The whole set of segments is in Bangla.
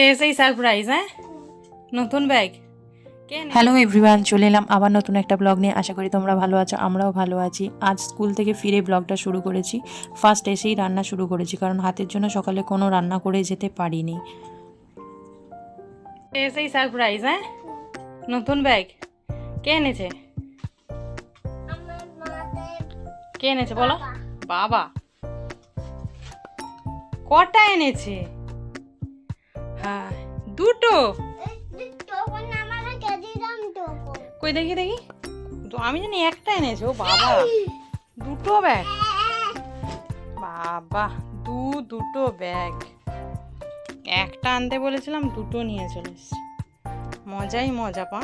এসেই সারপ্রাইজ, হ্যাঁ, নতুন ব্যাগ। হ্যালো এভরিওয়ান, চলে এলাম আবার নতুন একটা ব্লগ নিয়ে। আশা করি তোমরা ভালো আছো, আমরাও ভালো আছি। আজ স্কুল থেকে ফিরে ব্লগটা শুরু করেছি। ফার্স্ট এসেই রান্না শুরু করেছি, কারণ হাতের জন্য সকালে কোনো রান্না করে যেতে পারিনি। এসেই সারপ্রাইজ, হ্যাঁ, নতুন ব্যাগ। কে এনেছে? কে এনেছে বলো? বাবা। কটা এনেছে? হ্যাঁ, দুটো। কই দেখি দেখি। তো আমি জানি একটা এনেছে। ও বাবা, দুটো ব্যাগ। বাবা, দুটো ব্যাগ। একটা আনতে বলেছিলাম, দুটো নিয়ে চলে এসেছে। মজাই মজা পা।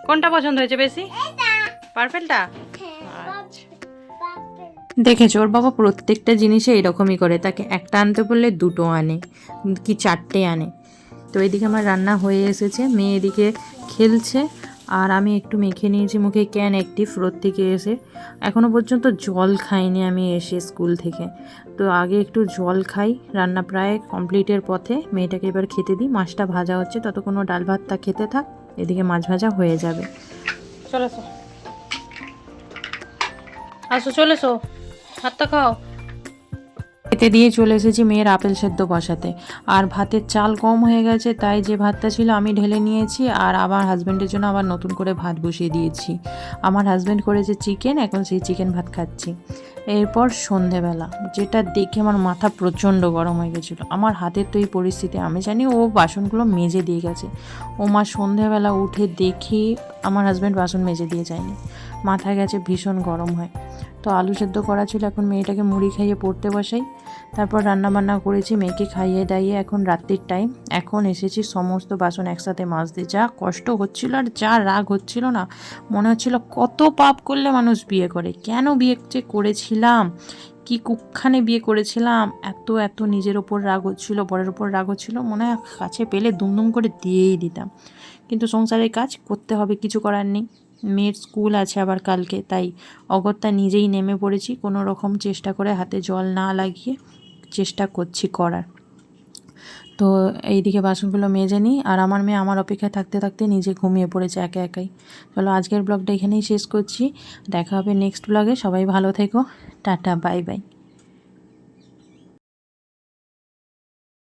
কোনটা পছন্দ হয়েছে বেশি? পার্পেলটা। দেখেছো, ওর বাবা প্রত্যেকটা জিনিসে এরকমই করে, তাকে একটা আনতে বললে দুটো আনে, কি চারটে আনে। তো এদিকে আমার রান্না হয়ে এসেছে, মেয়ে এদিকে খেলছে, আর আমি একটু মেখে নিয়েছি মুখে ক্যান অ্যাক্টিভ রোদ থেকে এসে। এখনও পর্যন্ত জল খাইনি আমি এসে স্কুল থেকে, তো আগে একটু জল খাই। রান্না প্রায় কমপ্লিটের পথে, মেয়েটাকে এবার খেতে দিই। মাছটা ভাজা হচ্ছে, ততক্ষণ ডাল ভাতটা খেতে থাক, এদিকে মাছ ভাজা হয়ে যাবে। চলে এসো, আসো, চলে এসো, হাতটা খাও। খেতে দিয়ে চলে এসেছি মেয়ের আপেল সেদ্ধ বসাতে। আর ভাতের চাল কম হয়ে গেছে, তাই যে ভাতটা ছিল আমি ঢেলে নিয়েছি, আর আমার হাজব্যান্ডের জন্য আবার নতুন করে ভাত বসিয়ে দিয়েছি। আমার হাজব্যান্ড করেছে চিকেন, এখন সেই চিকেন ভাত খাচ্ছি। এরপর সন্ধেবেলা, যেটা দেখে আমার মাথা প্রচণ্ড গরম হয়ে গেছিলো। আমার হাতের তো এই পরিস্থিতি, আমি জানি ও বাসনগুলো মেজে দিয়ে গেছে। ও মা সন্ধেবেলা উঠে দেখি আমার হাজব্যান্ড বাসন মেজে দিয়ে যায়নি। মাথায় গেছে, ভীষণ গরম হয়। তো আলু সেদ্ধ করা ছিল, এখন মেয়েটাকে মুড়ি খাইয়ে পড়তে বসাই। তারপর রান্না বান্না করেছি, মেয়েকে খাইয়ে দাইয়ে এখন রাত্রির টাইম। এখন এসেছি সমস্ত বাসন একসাথে মাজতে। যা কষ্ট হচ্ছিল আর যা রাগ হচ্ছিল না, মনে হচ্ছিল কত পাপ করলে মানুষ বিয়ে করে, কেন বিয়ে যে করেছিলাম, কি কুক্ষানে বিয়ে করেছিলাম। এত এত নিজের ওপর রাগ হচ্ছিল, বরের ওপর রাগ হচ্ছিল, মনে হয় কাছে পেলে দুমদুম করে দিয়েই দিতাম। কিন্তু সংসারের কাজ করতে হবে, কিছু করার নেই। মেয়ের স্কুল আছে আবার কালকে, তাই অগত্যা নিজেই নেমে পড়েছি, কোনো রকম চেষ্টা করে হাতে জল না লাগিয়ে চেষ্টা করছি করার। তো এইদিকে বাসনগুলো মেজে নিই, আর আমার মেয়ে আমার অপেক্ষায় থাকতে থাকতে নিজে ঘুমিয়ে পড়েছে একা একাই। চলো আজকের ব্লগটা এখানেই শেষ করছি, দেখা হবে নেক্সট ব্লগে। সবাই ভালো থেকো, টাটা, বাই বাই।